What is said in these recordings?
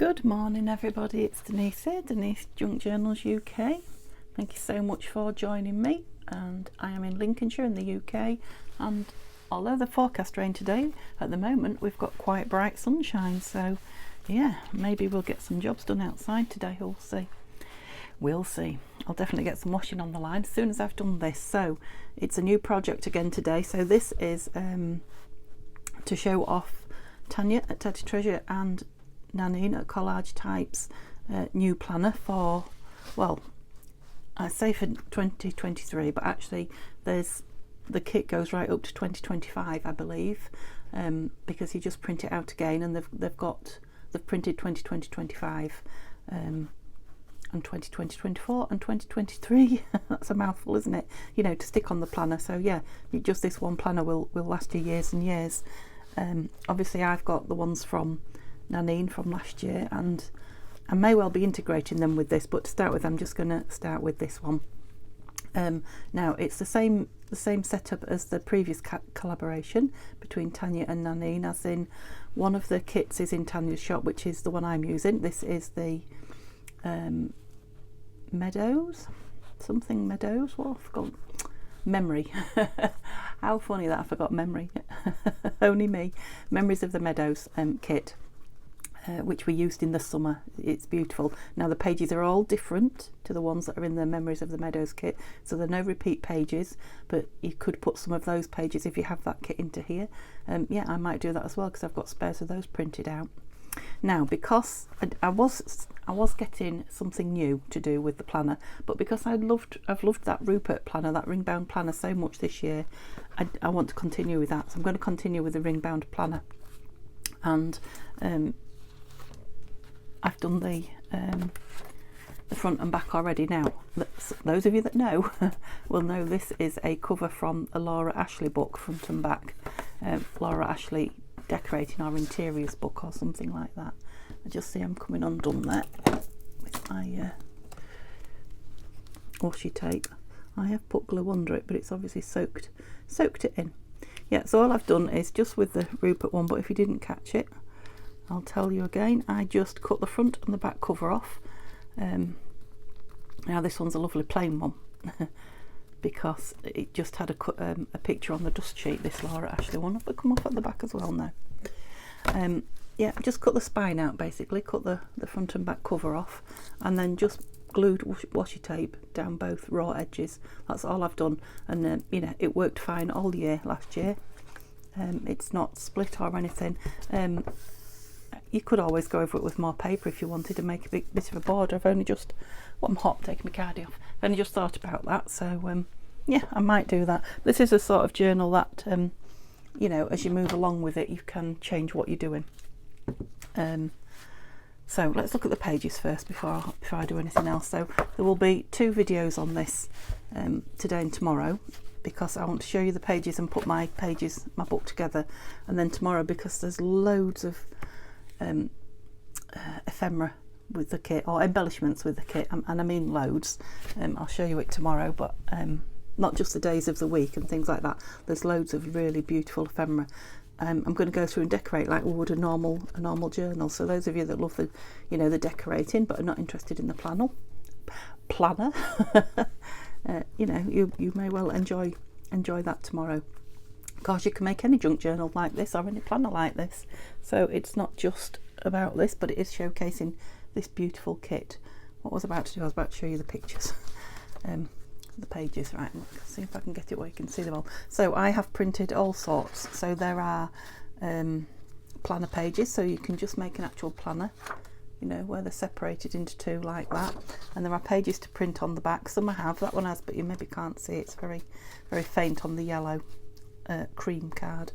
Good morning everybody, it's Denise here, Denise Junk Journals UK. Thank you so much for joining me, and I am in Lincolnshire in the UK, and although the forecast rain today, at the moment we've got quite bright sunshine, so yeah, maybe we'll get some jobs done outside today. We'll see. I'll definitely get some washing on the line as soon as I've done this. So it's a new project again today, so this is to show off Tanya at Teddy Treasure and Nanine at Collage Types new planner for, well, I say for 2023, but actually the kit goes right up to 2025, I believe, because you just print it out again, and they've printed 2020, 25, and 2020, 24, and 2023. That's a mouthful, isn't it? You know, to stick on the planner. So yeah, just this one planner will last you years and years. Obviously I've got the ones from Nanine from last year, and I may well be integrating them with this, but to start with I'm just going to start with this one. Now it's the same setup as the previous collaboration between Tanya and Nanine, as in one of the kits is in Tanya's shop, which is the one I'm using. This is the Meadows, something Meadows, what I forgot, memory. How funny that I forgot memory. Only me. Memories of the Meadows kit, which we used in the summer. It's beautiful. Now the pages are all different to the ones that are in the Memories of the Meadows kit, so there are no repeat pages, but you could put some of those pages if you have that kit into here. Yeah, I might do that as well, because I've got spares of those printed out. Now, because I was getting something new to do with the planner, but because I've loved that Rupert planner, that ring bound planner, so much this year, I want to continue with that. So I'm going to continue with the ring bound planner, and I've done the front and back already. Now, those of you that know will know this is a cover from a Laura Ashley book, front and back. Laura Ashley Decorating Our Interiors book, or something like that. I just see I'm coming undone there with my washi tape. I have put glue under it, but it's obviously soaked it in. Yeah, so all I've done is just with the Rupert one, but if you didn't catch it, I'll tell you again. I just cut the front and the back cover off. Now this one's a lovely plain one because it just had a picture on the dust sheet, this Laura Ashley one. But come off at the back as well now. Yeah, just cut the spine out, basically, cut the front and back cover off, and then just glued washi tape down both raw edges. That's all I've done, and you know, it worked fine all year last year. It's not split or anything. You could always go over it with more paper if you wanted to make a bit of a border. I've only just, I'm hot, taking my cardi off. I've only just thought about that, so yeah, I might do that. This is a sort of journal that you know, as you move along with it, you can change what you're doing. So let's look at the pages first before I do anything else. So there will be 2 videos on this, today and tomorrow, because I want to show you the pages and put my book together, and then tomorrow, because there's loads of ephemera with the kit, or embellishments with the kit, and I mean loads. I'll show you it tomorrow, but not just the days of the week and things like that. There's loads of really beautiful ephemera. I'm going to go through and decorate like we would a normal journal. So those of you that love the, you know, the decorating but are not interested in the planner, you know, you may well enjoy that tomorrow. Of course, you can make any junk journal like this or any planner like this. So it's not just about this, but it is showcasing this beautiful kit. What I was about to do, I was about to show you the pictures. The pages, right, let's see if I can get it where you can see them all. So I have printed all sorts. So there are planner pages, so you can just make an actual planner, you know, where they're separated into 2 like that. And there are pages to print on the back. Some I have, that one has, but you maybe can't see. It's very, very faint on the yellow cream card.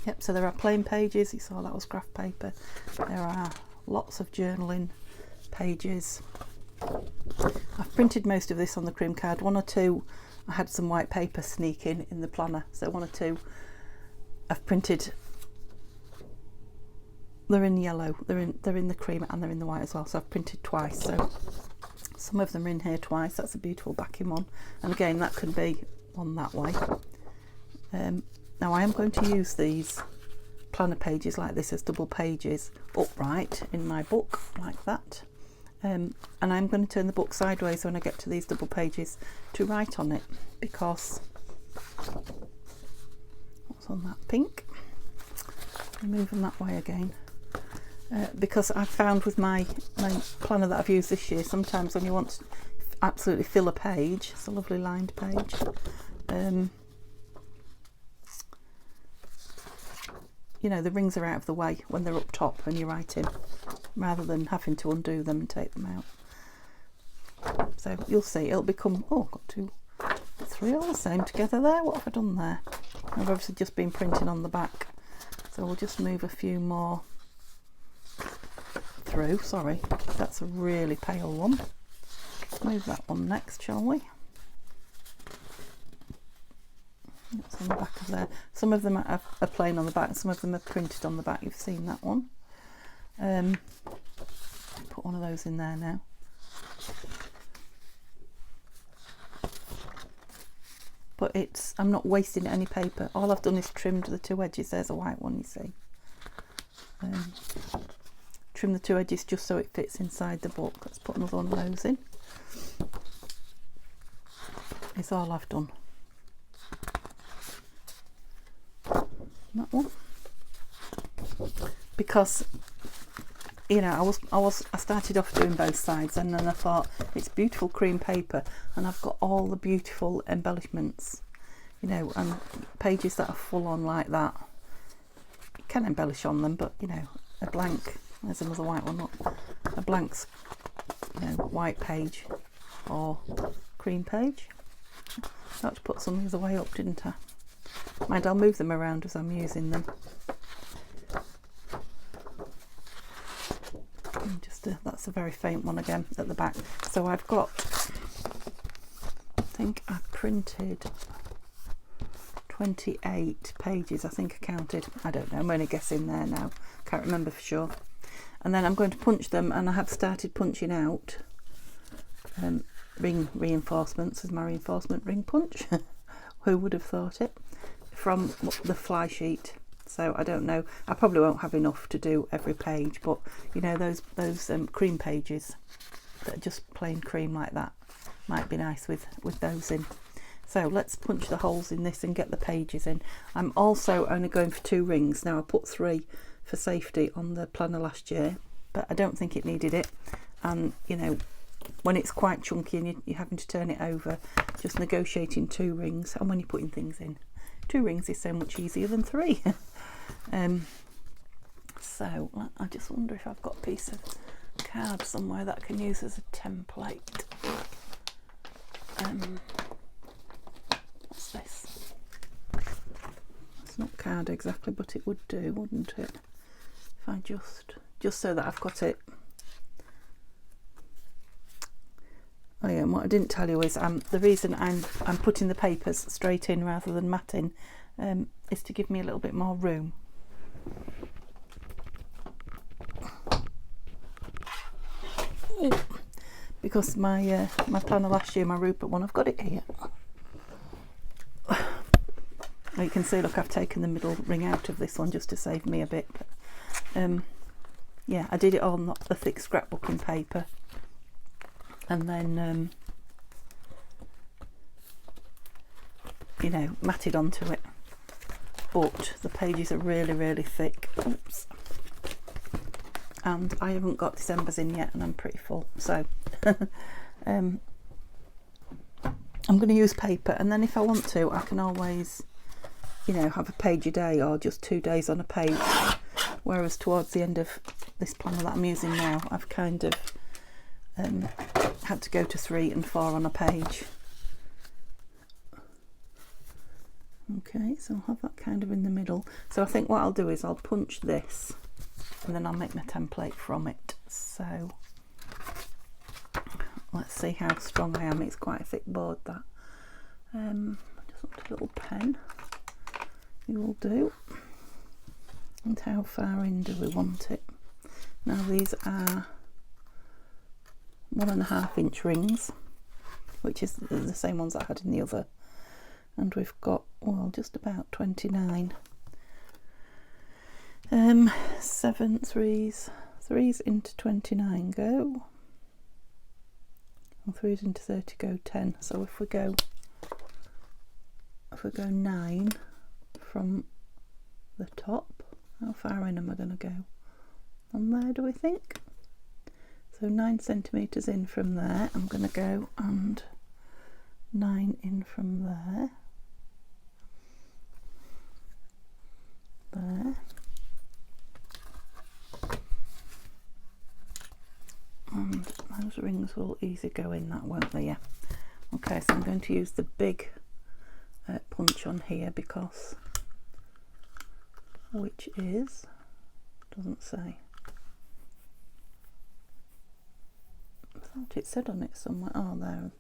Yep, so there are plain pages. You saw that was graph paper. There are lots of journaling pages. I've printed most of this on the cream card. 1 or 2 I had some white paper sneak in the planner, so 1 or 2 I've printed. They're in yellow, they're in the cream, and they're in the white as well, so I've printed twice. So some of them are in here twice. That's a beautiful backing one, and again that could be on that way. Now I am going to use these planner pages like this as double pages upright in my book like that. And I'm going to turn the book sideways when I get to these double pages to write on it, because what's on that pink? Move them that way again. Because I've found with my planner that I've used this year, sometimes when you want to absolutely fill a page, it's a lovely lined page, you know, the rings are out of the way when they're up top when you're writing, rather than having to undo them and take them out. So you'll see it'll become, oh, I've got 2, 3 all the same together there. What have I done there? I've obviously just been printing on the back, so we'll just move a few more through. Sorry, that's a really pale one. Move that one next, shall we? It's on the back of there. Some of them are plain on the back, some of them are printed on the back. You've seen that one. Put one of those in there now. But I'm not wasting any paper. All I've done is trimmed the 2 edges. There's a white one, you see. Trim the 2 edges just so it fits inside the book. Let's put another one of those in. It's all I've done. That one, because you know I started off doing both sides, and then I thought it's beautiful cream paper and I've got all the beautiful embellishments, you know, and pages that are full on like that, you can embellish on them, but you know, a blank, there's another white one, look, a blank's, you know, white page or cream page. I had to put some the other way up, didn't I? Mind, I'll move them around as I'm using them. And just that's a very faint one again at the back. So I've got, I think I printed 28 pages, I think I counted. I don't know, I'm only guessing there now. Can't remember for sure. And then I'm going to punch them, and I have started punching out ring reinforcements as my reinforcement ring punch. Who would have thought it? From the fly sheet. So I don't know, I probably won't have enough to do every page, but you know, those cream pages that are just plain cream like that might be nice with those in. So let's punch the holes in this and get the pages in. I'm also only going for 2 rings. Now I put 3 for safety on the planner last year, but I don't think it needed it. And you know, when it's quite chunky and you're having to turn it over, just negotiating 2 rings, and when you're putting things in, 2 rings is so much easier than 3. So I just wonder if I've got a piece of card somewhere that I can use as a template. What's this? It's not card exactly, but it would do, wouldn't it? If I just so that I've got it. Oh yeah, and what I didn't tell you is the reason I'm putting the papers straight in rather than matting is to give me a little bit more room. Because my planner last year, my Rupert one, I've got it here. You can see, look, I've taken the middle ring out of this one just to save me a bit. But, yeah, I did it on the thick scrapbooking paper. And then, you know, matted onto it. But the pages are really, really thick. Oops. And I haven't got December's in yet, and I'm pretty full. So, I'm going to use paper, and then if I want to, I can always, you know, have a page a day or just 2 days on a page. Whereas towards the end of this planner that I'm using now, I've kind of had to go to 3 and 4 on a page. Okay, so I'll have that kind of in the middle. So I think what I'll do is I'll punch this and then I'll make my template from it. So let's see how strong I am. It's quite a thick board, that. I just want a little pen. You will do. And how far in do we want it? Now these are 1.5 inch rings, which is the same ones I had in the other, and we've got, well, just about 29. 7 threes into 29 go, and 3s into 30 go 10. So if we go 9 from the top, how far in am I going to go? On there, do we think? So 9 centimetres in from there, I'm going to go, and 9 in from there, and those rings will easy go in that, won't they? Yeah. Okay, so I'm going to use the big punch on here, because which is, doesn't say, I thought it said on it somewhere. Oh, there it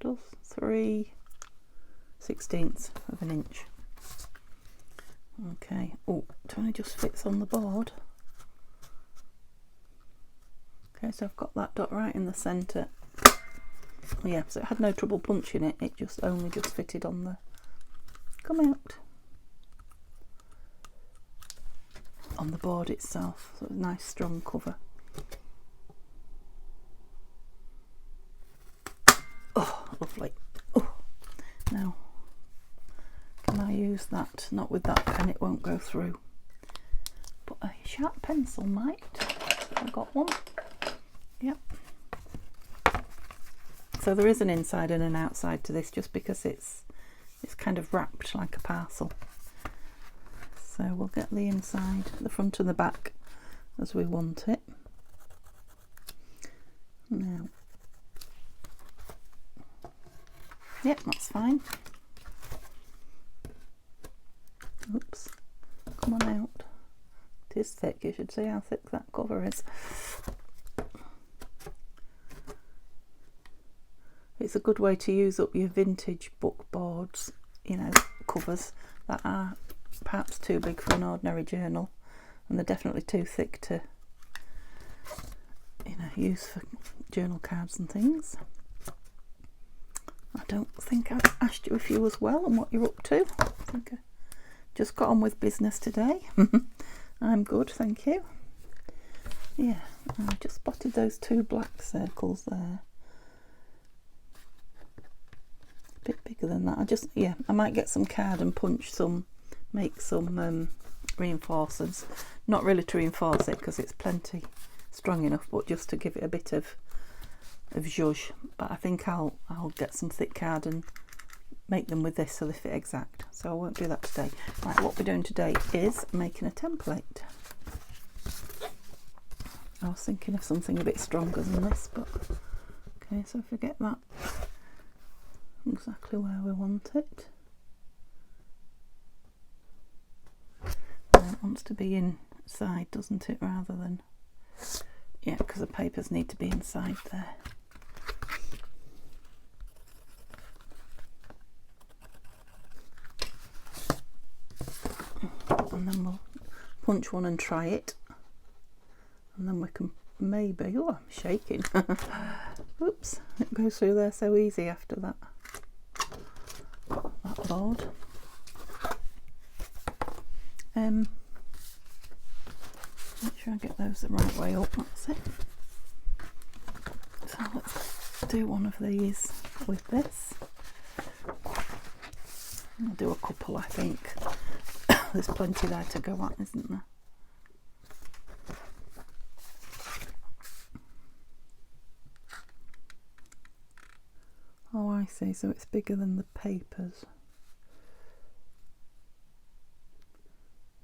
does, 3/16 of an inch. Okay, oh, it only just fits on the board. Okay, so I've got that dot right in the centre. Yeah, so it had no trouble punching it, it just only just fitted on the, come out, on the board itself. So it's a nice strong cover. Oh, lovely. Oh, now can I use that? Not with that pen, it won't go through, but a sharp pencil might. I've got one. Yep. So there is an inside and an outside to this, just because it's kind of wrapped like a parcel. So we'll get the inside, the front and the back as we want it. Now, yep, that's fine. Oops, come on out. It is thick, you should see how thick that cover is. It's a good way to use up your vintage book boards, you know, covers that are perhaps too big for an ordinary journal, and they're definitely too thick to, you know, use for journal cards and things. I don't think I've asked you if you as well and what you're up to. I think I just got on with business today. I'm good, thank you. Yeah, I just spotted those 2 black circles there. Bit bigger than that. I might get some card and punch some, make some reinforcers, not really to reinforce it because it's plenty strong enough, but just to give it a bit of zhuzh. But I think I'll get some thick card and make them with this so they fit exact, so I won't do that today. Right, what we're doing today is making a template. I was thinking of something a bit stronger than this, but okay, so if we get that exactly where we want it. And it wants to be inside, doesn't it, rather than, yeah, because the papers need to be inside there. And then we'll punch one and try it, and then we can maybe, oh, I'm shaking. Oops, it goes through there so easy after that board. Make sure I get those the right way up, that's it. So let's do one of these with this. I'll do a couple, I think. There's plenty there to go at, isn't there? Oh, I see, so it's bigger than the papers.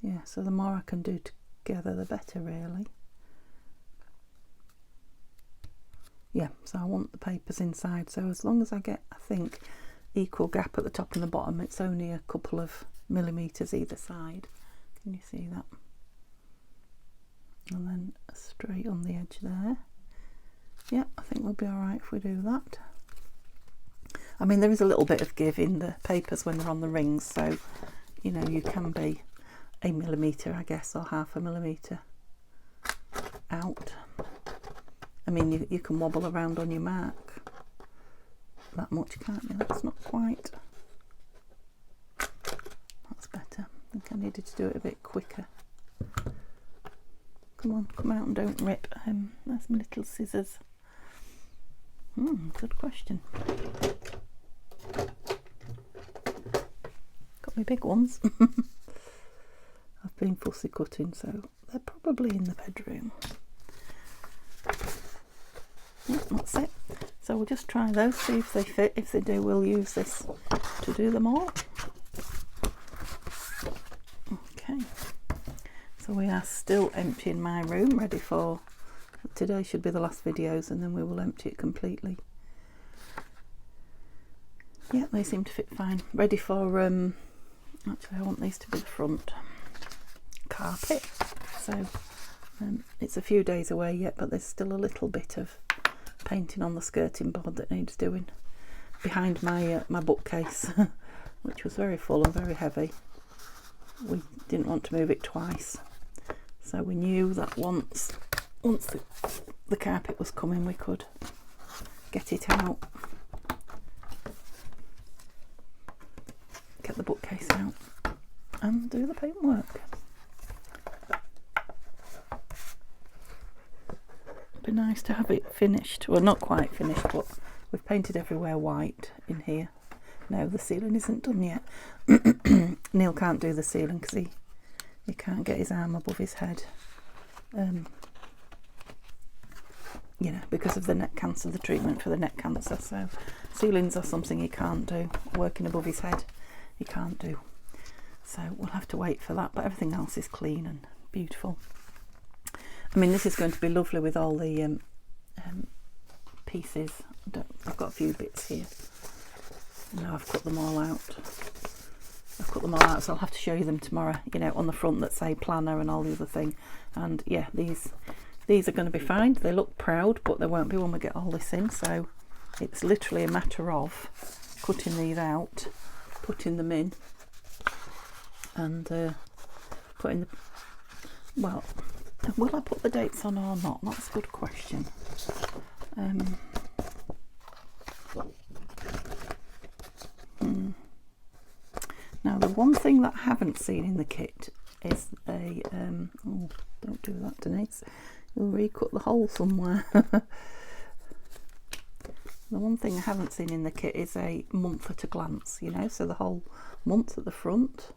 Yeah, so the more I can do together, the better, really. Yeah, so I want the papers inside, so as long as I get, I think, equal gap at the top and the bottom, it's only a couple of millimetres either side. Can you see that? And then straight on the edge there. Yeah, I think we'll be alright if we do that. I mean, there is a little bit of give in the papers when they're on the rings, so, you know, you can be a millimetre, I guess, or half a millimetre out. I mean, you can wobble around on your mark that much, can't you? That's not quite. That's better. I think I needed to do it a bit quicker. Come on, come out and don't rip. There's my little scissors. Good question. Got my big ones. I've been fussy cutting, so they're probably in the bedroom. Yeah, that's it. So we'll just try those, see if they fit. If they do, we'll use this to do them all. Okay. So we are still emptying my room, ready for today. Should be the last videos, and then we will empty it completely. Yeah, they seem to fit fine. Ready for actually I want these to be the front carpet. So it's a few days away yet, but there's still a little bit of painting on the skirting board that needs doing behind my my bookcase, which was very full and very heavy. We didn't want to move it twice, so we knew that once the carpet was coming, we could get it out, get the bookcase out and do the paintwork. Be nice to have it finished. Well, not quite finished, but we've painted everywhere white in here. No, the ceiling isn't done yet. Neil can't do the ceiling because he can't get his arm above his head. You know, because of the neck cancer, the treatment for the neck cancer. So ceilings are something he can't do. Working above his head, he can't do. So we'll have to wait for that. But everything else is clean and beautiful. I mean, this is going to be lovely with all the pieces. I've got a few bits here. Now I've cut them all out. I've cut them all out, so I'll have to show you them tomorrow. You know, on the front that say planner and all the other thing. And yeah, these are going to be fine. They look proud, but they won't be when we get all this in. So it's literally a matter of cutting these out, putting them in, and putting the. Well, will I put the dates on or not? That's a good question. Now, the one thing that I haven't seen in the kit is a oh, don't do that, Denise. You'll recut the hole somewhere. The one thing I haven't seen in the kit is a month at a glance, you know, so the whole month at the front,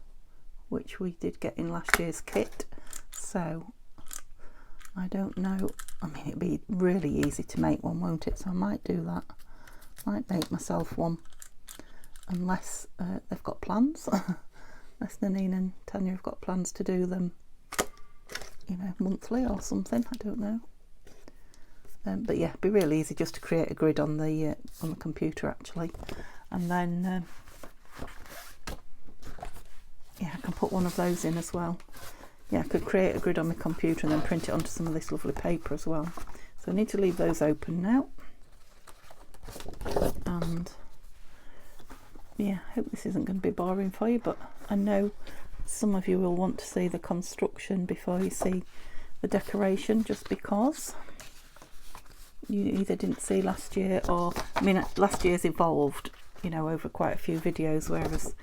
which we did get in last year's kit. So I don't know. I mean, it'd be really easy to make one, won't it? So I might do that. Might make myself one, unless they've got plans. Unless Nanine and Tanya have got plans to do them, you know, monthly or something. I don't know. But yeah, it'd be really easy just to create a grid on the computer actually, and then yeah, I can put one of those in as well. Yeah, I could create a grid on my computer and then print it onto some of this lovely paper as well. So I need to leave those open now. And yeah, I hope this isn't going to be boring for you, but I know some of you will want to see the construction before you see the decoration, just because you either didn't see last year, or I mean, last year's evolved, you know, over quite a few videos, whereas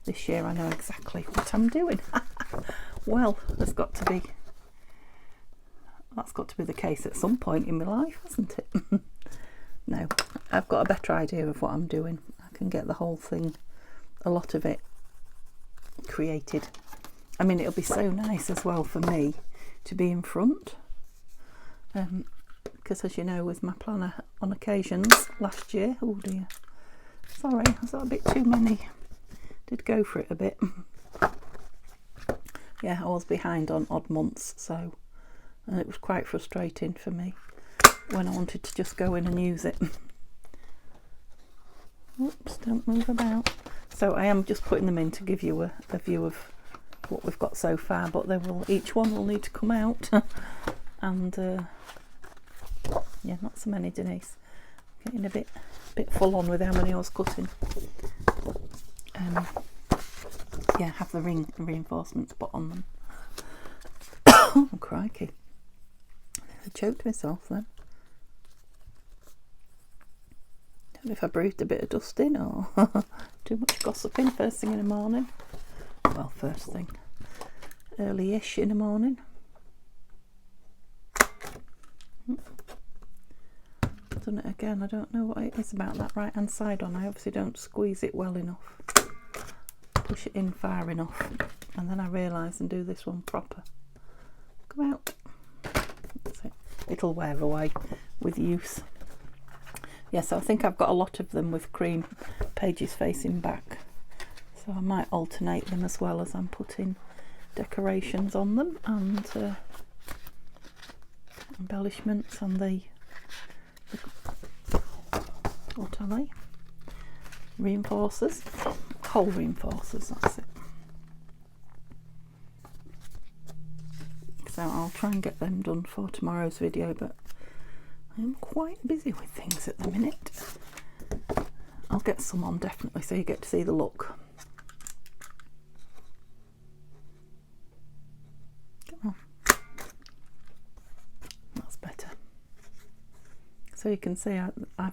this year I know exactly what I'm doing. Well, that's got to be the case at some point in my life, hasn't it? No, I've got a better idea of what I'm doing. I can get the whole thing, a lot of it, created. I mean, it'll be so nice as well for me to be in front, because as you know, with my planner on occasions last year, oh dear, sorry, was that a bit too many? Did go for it a bit. Yeah, I was behind on odd months, so, and it was quite frustrating for me when I wanted to just go in and use it. Oops, don't move about. So I am just putting them in to give you a view of what we've got so far, but each one will need to come out. And yeah, not so many, Denise. Getting a bit full on with how many I was cutting. Yeah, have the reinforcements put on them. Oh, crikey. I choked myself then. Don't know if I breathed a bit of dust in or too much gossiping first thing in the morning. Well, first thing. Early-ish in the morning. done it again. I don't know what it is about that right hand side on. I obviously don't squeeze it well enough, push it in far enough, and then I realise and do this one proper. Come out. That's it. It'll wear away with use. Yes, I think I've got a lot of them with cream pages facing back, so I might alternate them as well as I'm putting decorations on them and embellishments on the what are they? Reinforcers, hole reinforcers, that's it. So I'll try and get them done for tomorrow's video, but I'm quite busy with things at the minute. I'll get some on definitely so you get to see the look. Oh, that's better. So you can see I've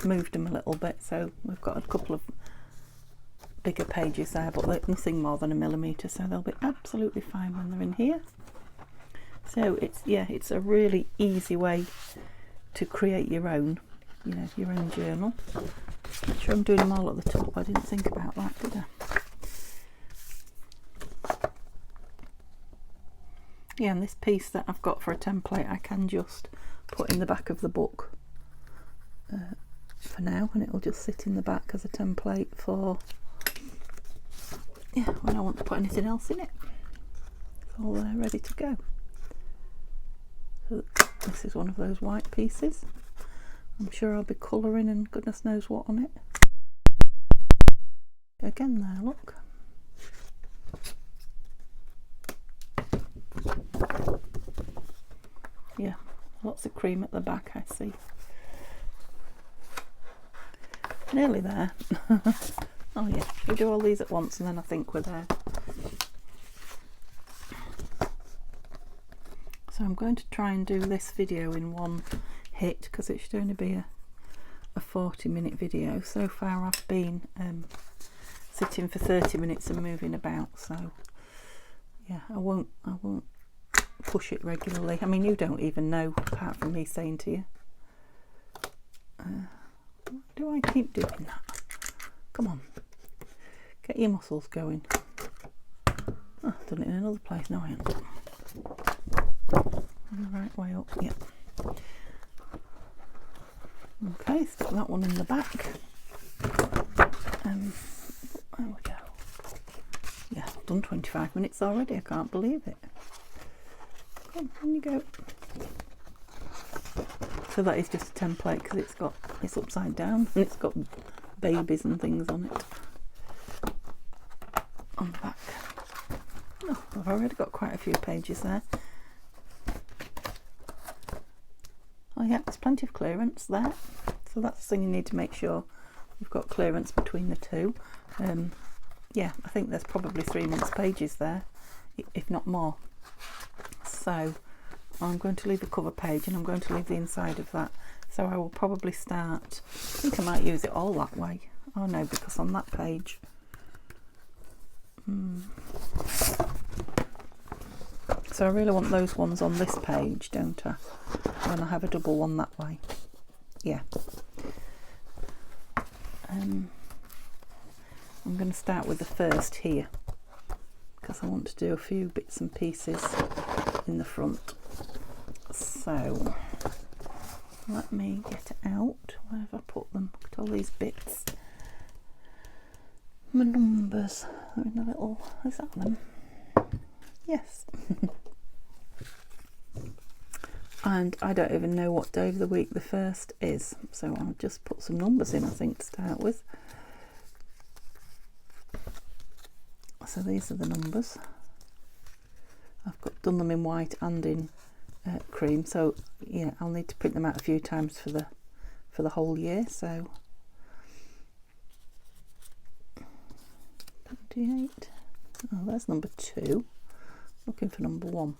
moved them a little bit, so we've got a couple of bigger pages there, but they're nothing more than 1 millimetre, so they'll be absolutely fine when they're in here. So it's a really easy way to create your own, your own journal. Make sure I'm doing them all at the top. I didn't think about that, did I? Yeah, and this piece that I've got for a template I can just put in the back of the book for now, and it'll just sit in the back as a template for when I want to put anything else in it. It's all there ready to go. So this is one of those white pieces. I'm sure I'll be colouring and goodness knows what on it. Again there, look. Yeah, lots of cream at the back, I see. Nearly there. Oh yeah, we do all these at once and then I think we're there. So I'm going to try and do this video in one hit because it should only be a 40-minute video. So far I've been sitting for 30 minutes and moving about, so yeah, I won't push it regularly. I mean, you don't even know apart from me saying to you. Why do I keep doing that? Come on, get your muscles going. Oh, I've done it in another place. No, I haven't. The right way up, yeah. Okay, stick that one in the back. There we go. Yeah, I've done 25 minutes already. I can't believe it. Come on, in you go. So that is just a template because it's upside down and it's got babies and things on it. On the back. Oh, I've already got quite a few pages there. Oh yeah, there's plenty of clearance there. So that's the thing, you need to make sure you've got clearance between the two. Yeah, I think there's probably 3 months pages there, if not more. So I'm going to leave the cover page and I'm going to leave the inside of that. So I will probably start, I think I might use it all that way. Oh no, because on that page, so I really want those ones on this page, don't I? When I have a double one that way. Yeah. I'm going to start with the first here because I want to do a few bits and pieces in the front. So let me get it out. Where have I put them? Look at all these bits. My numbers are in a little, is that them? Yes. And I don't even know what day of the week the first is, so I'll just put some numbers in, I think, to start with. So these are the numbers. I've done them in white and in cream, so yeah, I'll need to print them out a few times for the whole year. So 28. Oh, there's number 2. Looking for number 1.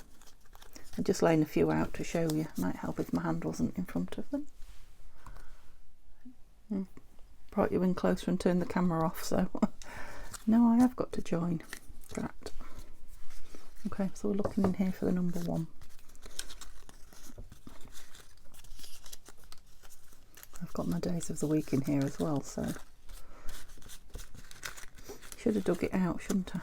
I'm just laying a few out to show you. Might help if my hand wasn't in front of them. Brought you in closer and turned the camera off, so now I have got to join. Right. Okay, so we're looking in here for the number 1. I've got my days of the week in here as well, so should have dug it out, shouldn't I?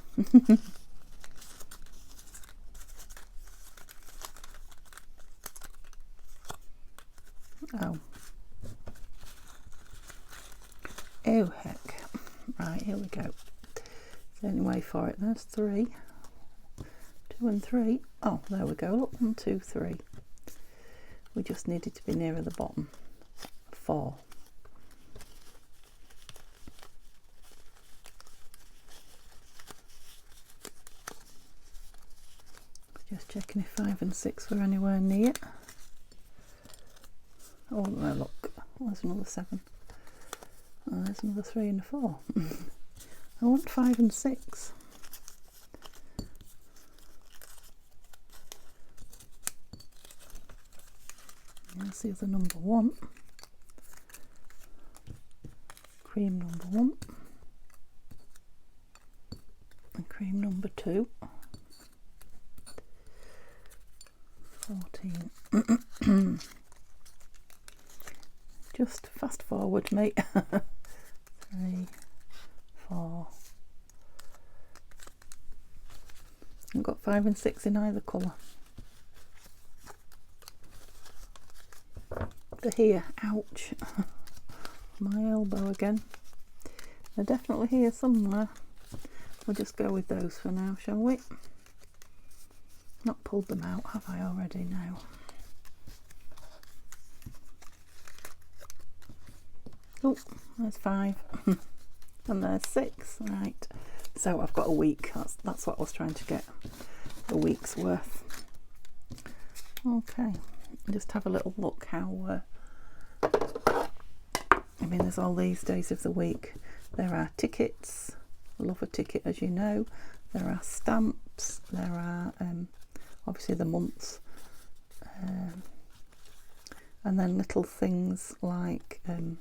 Oh. Oh heck. Right, here we go. Is there any way for it? There's 3. 2 and 3. Oh, there we go. Look, 1, 2, 3. We just needed to be nearer the bottom. 4. Just checking if 5 and 6 were anywhere near. Oh no, look, there's another 7. Oh, there's another 3 and a 4. I want 5 and 6. There's the other number 1. Cream number 1. And cream number 2. 14. Just fast forward, mate. 3, 4. I've got 5 and 6 in either colour. They're here. Ouch. My elbow again. They're definitely here somewhere. We'll just go with those for now, shall we? Not pulled them out, have I already? No. Oh, there's 5. And there's 6. Right. So I've got a week. That's what I was trying to get. A week's worth. Okay. Just have a little look how... I mean, there's all these days of the week. There are tickets. I love a ticket, as you know. There are stamps. There are obviously the months. And then little things like, you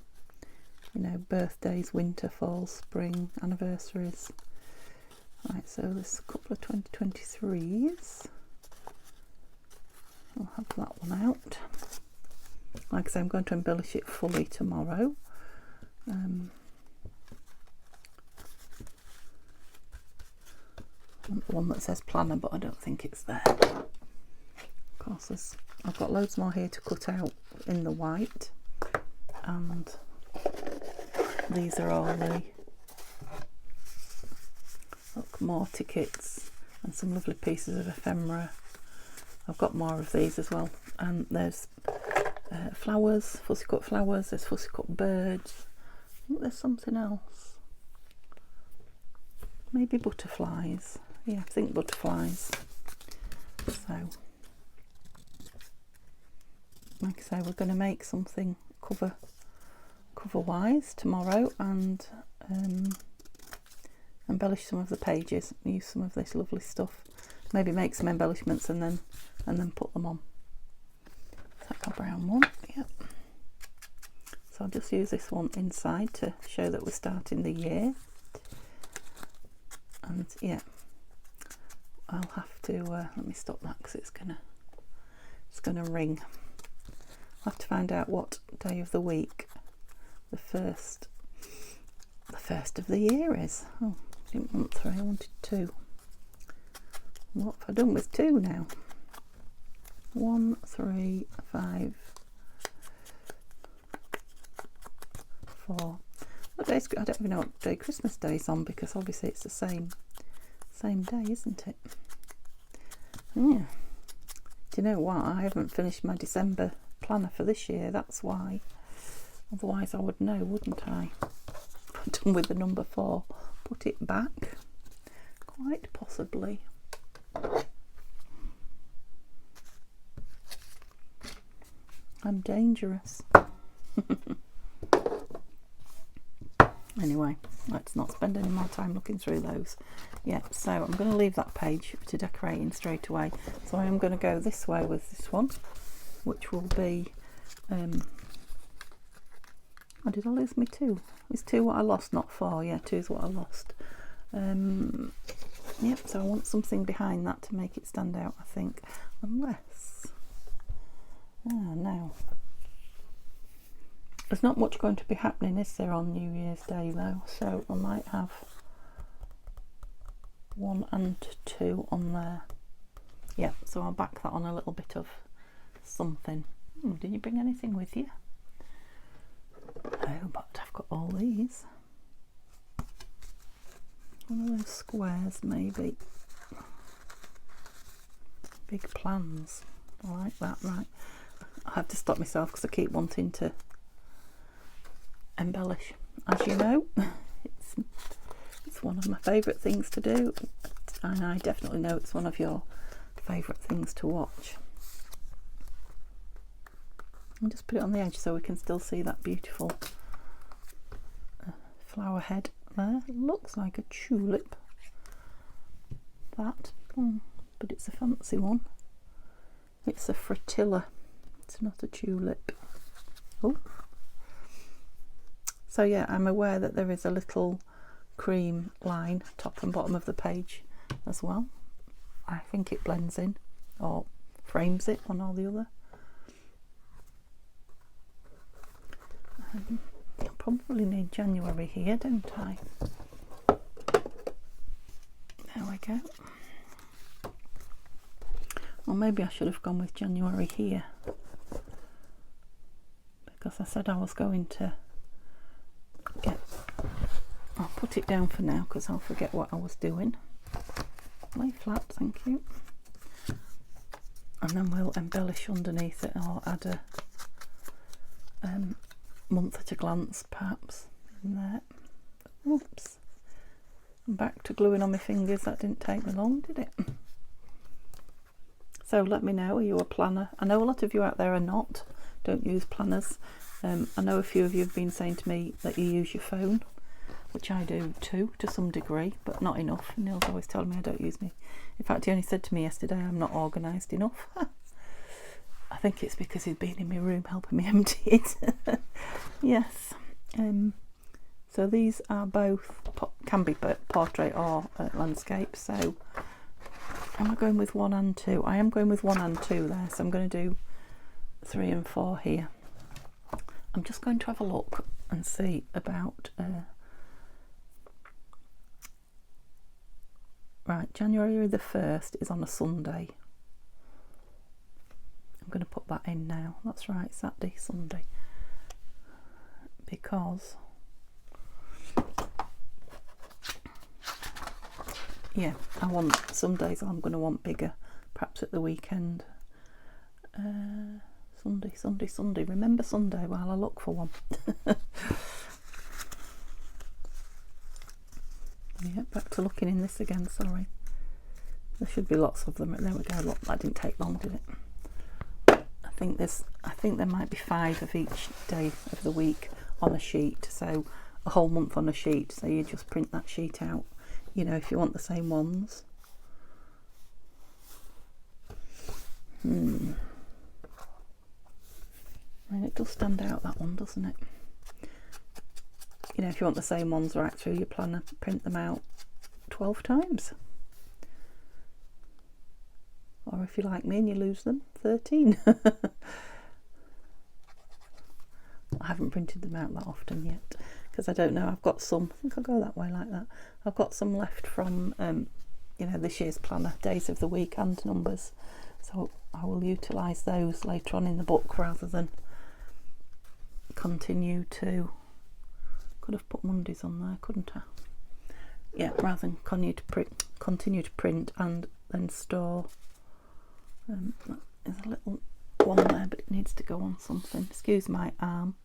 know, birthdays, winter, fall, spring, anniversaries. Right, so there's a couple of 2023s. I'll have that one out. Like I say, I'm going to embellish it fully tomorrow. One that says planner, but I don't think it's there. Of course, I've got loads more here to cut out in the white, and these are all the more tickets and some lovely pieces of ephemera. I've got more of these as well, and there's flowers, fussy cut flowers, there's fussy cut birds. I think there's something else, maybe butterflies. Yeah, I think butterflies. So like I say, we're going to make something cover wise tomorrow, and embellish some of the pages, use some of this lovely stuff, maybe make some embellishments and then put them on. Is that my brown one? Yep. So I'll just use this one inside to show that we're starting the year. And yeah, I'll have to let me stop that because it's gonna ring. I'll have to find out what day of the week the first of the year is. Oh, I didn't want 3, I wanted 2. What have I done with 2 now? 1, 3, 5, 4. What day's, I don't even know what day Christmas Day is on, because obviously it's the same day, isn't it? Yeah. Do you know what? I haven't finished my December planner for this year, that's why. Otherwise I would know, wouldn't I? I'm done with the number 4. Put it back. Quite possibly. I'm dangerous. Anyway, let's not spend any more time looking through those. Yeah, so I'm going to leave that page to decorating straight away. So I am going to go this way with this one, which will be oh, did I lose me 2? Is 2 what I lost, not 4? Yeah, 2 is what I lost. Yep, so I want something behind that to make it stand out, I think. Unless... no. There's not much going to be happening, is there, on New Year's Day though, so I might have 1 and 2 on there. Yeah, so I'll back that on a little bit of something. Did you bring anything with you? No, but I've got all these. One of those squares, maybe. Big plans. I like that. Right, I have to stop myself because I keep wanting to embellish. As you know, it's one of my favourite things to do, and I definitely know it's one of your favourite things to watch. And just put it on the edge so we can still see that beautiful flower head there. It looks like a tulip, that, but it's a fancy one. It's a fritilla, it's not a tulip. Oh, so yeah, I'm aware that there is a little cream line top and bottom of the page as well. I think it blends in or frames it, one or the other. I probably need January here, don't I? There we go. Or maybe I should have gone with January here, because I said I was going to get... I'll put it down for now because I'll forget what I was doing. Lay flat, thank you. And then we'll embellish underneath it, or add a month at a glance perhaps in there. Oops, I'm back to gluing on my fingers. That didn't take me long, did it? So let me know, are you a planner? I know a lot of you out there are not, don't use planners. I know a few of you have been saying to me that you use your phone, which I do too, to some degree, but not enough. Neil's always telling me I don't use me. In fact, he only said to me yesterday I'm not organised enough. I think it's because he's been in my room helping me empty it. Yes. So these are both, can be portrait or landscape. So am I going with 1 and 2? I am going with 1 and 2 there, so I'm going to do 3 and 4 here. I'm just going to have a look and see about right, January the 1st is on a Sunday. I'm going to put that in now. That's right, Saturday, Sunday, because yeah, I want some days I'm going to want bigger, perhaps at the weekend. Sunday. Remember Sunday while I look for one. Yeah, back to looking in this again, sorry. There should be lots of them. There we go. Look, that didn't take long, did it? I think there might be 5 of each day of the week on a sheet, so a whole month on a sheet. So you just print that sheet out, you know, if you want the same ones. And it does stand out, that one, doesn't it? You know, if you want the same ones right through your planner, print them out 12 times. Or if you're like me and you lose them, 13. I haven't printed them out that often yet, because I don't know, I've got some, I think I'll go that way like that. I've got some left from, you know, this year's planner, days of the week and numbers. So I will utilise those later on in the book rather than continue to... Could have put Mondays on there, couldn't I? Yeah, rather than continue to print and then store. There's a little one there, but it needs to go on something. Excuse my arm.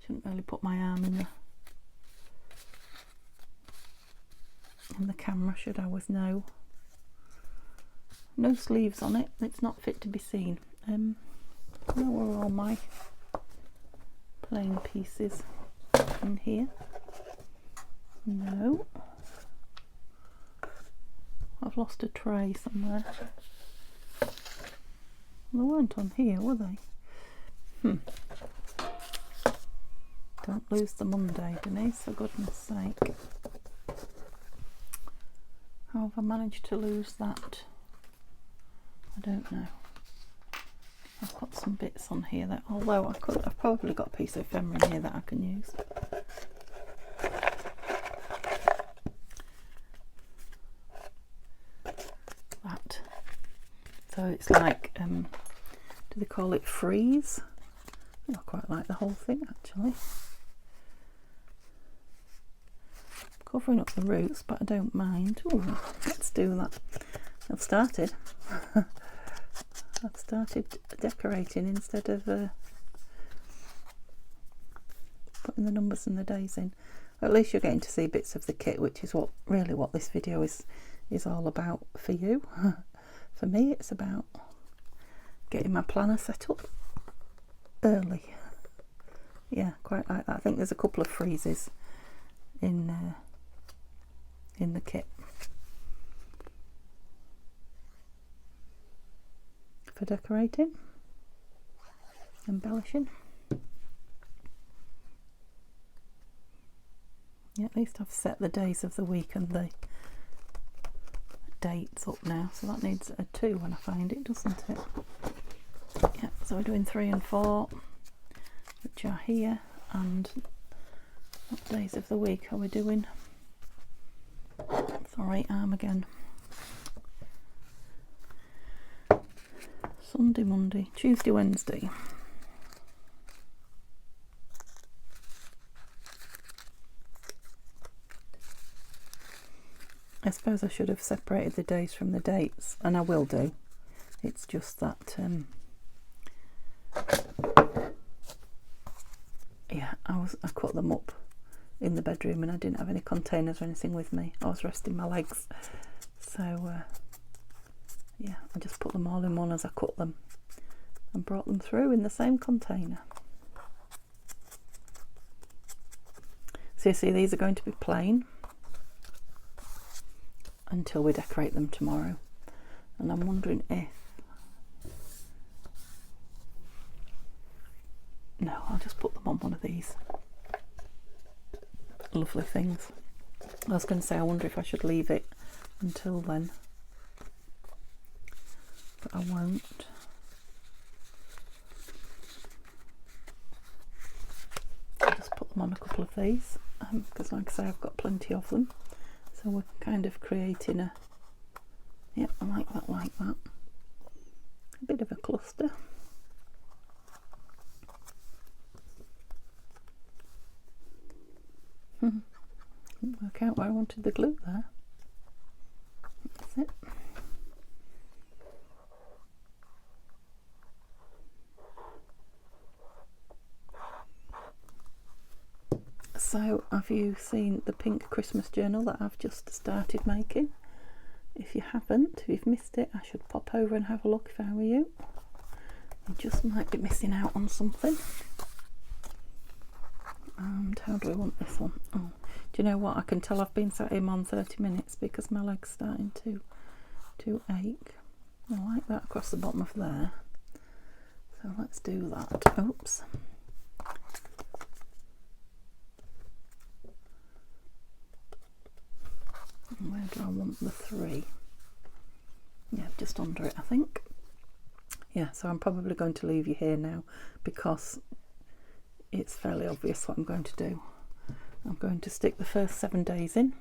Shouldn't really put my arm in the camera, should I? With no sleeves on it. It's not fit to be seen. Where were all my plain pieces? In here? No. I've lost a tray somewhere. They weren't on here, were they? Don't lose the Monday, Denise, for goodness sake. How have I managed to lose that? I don't know. I've got some bits on here that, although I've probably got a piece of ephemera in here that I can use. That. So it's like, do they call it freeze? I quite like the whole thing actually. Covering up the roots, but I don't mind. Ooh, let's do that. I've started. I've started decorating instead of putting the numbers and the days in. At least you're getting to see bits of the kit, which is what this video is all about for you. For me, it's about getting my planner set up early. Yeah, quite like that. I think there's a couple of freezes in the kit for decorating, embellishing. Yeah, at least I've set the days of the week and the dates up now, so that needs a 2 when I find it, doesn't it? Yeah, so we're doing 3 and 4, which are here, and what days of the week are we doing? Sorry, arm again. Sunday, Monday, Tuesday, Wednesday. I suppose I should have separated the days from the dates, and I will do. It's just that, yeah, I cut them up in the bedroom and I didn't have any containers or anything with me. I was resting my legs, so yeah, I just put them all in one as I cut them and brought them through in the same container. So you see, these are going to be plain until we decorate them tomorrow, and I'm wondering if, no, I'll just put them on one of these lovely things. I was going to say, I wonder if I should leave it until then, but I won't. I'll just put them on a couple of these, because like I say, I've got plenty of them. So we're kind of creating a, yeah, I like that, a bit of a cluster. Didn't work out where I wanted the glue there. That's it. So have you seen the pink Christmas journal that I've just started making? If you haven't, if you've missed it, I should pop over and have a look if I were you. You just might be missing out on something. And how do I want this one? Oh, do you know what? I can tell I've been sat here on 30 minutes because my leg's starting to ache. I like that across the bottom of there. So let's do that. Oops. Where do I want the 3? Yeah, just under it, I think. Yeah, so I'm probably going to leave you here now because it's fairly obvious what I'm going to do. I'm going to stick the first 7 days in.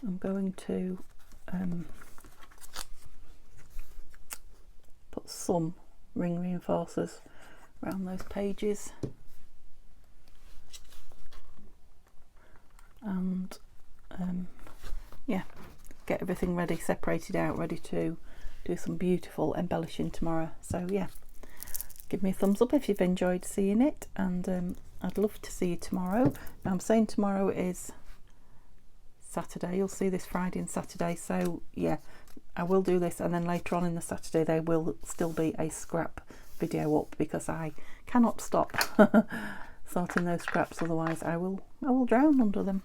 I'm going to put some ring reinforcers around those pages, and yeah, get everything ready, separated out, ready to do some beautiful embellishing tomorrow. So yeah, give me a thumbs up if you've enjoyed seeing it, and I'd love to see you tomorrow. Now I'm saying tomorrow is Saturday, you'll see this Friday and Saturday, so yeah, I will do this, and then later on in the Saturday there will still be a scrap video up because I cannot stop sorting those scraps, otherwise I will drown under them.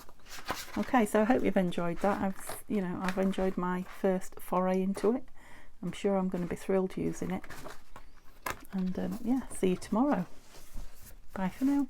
Okay, so I hope you've enjoyed that. I've enjoyed my first foray into it. I'm sure I'm going to be thrilled using it. And yeah, see you tomorrow. Bye for now.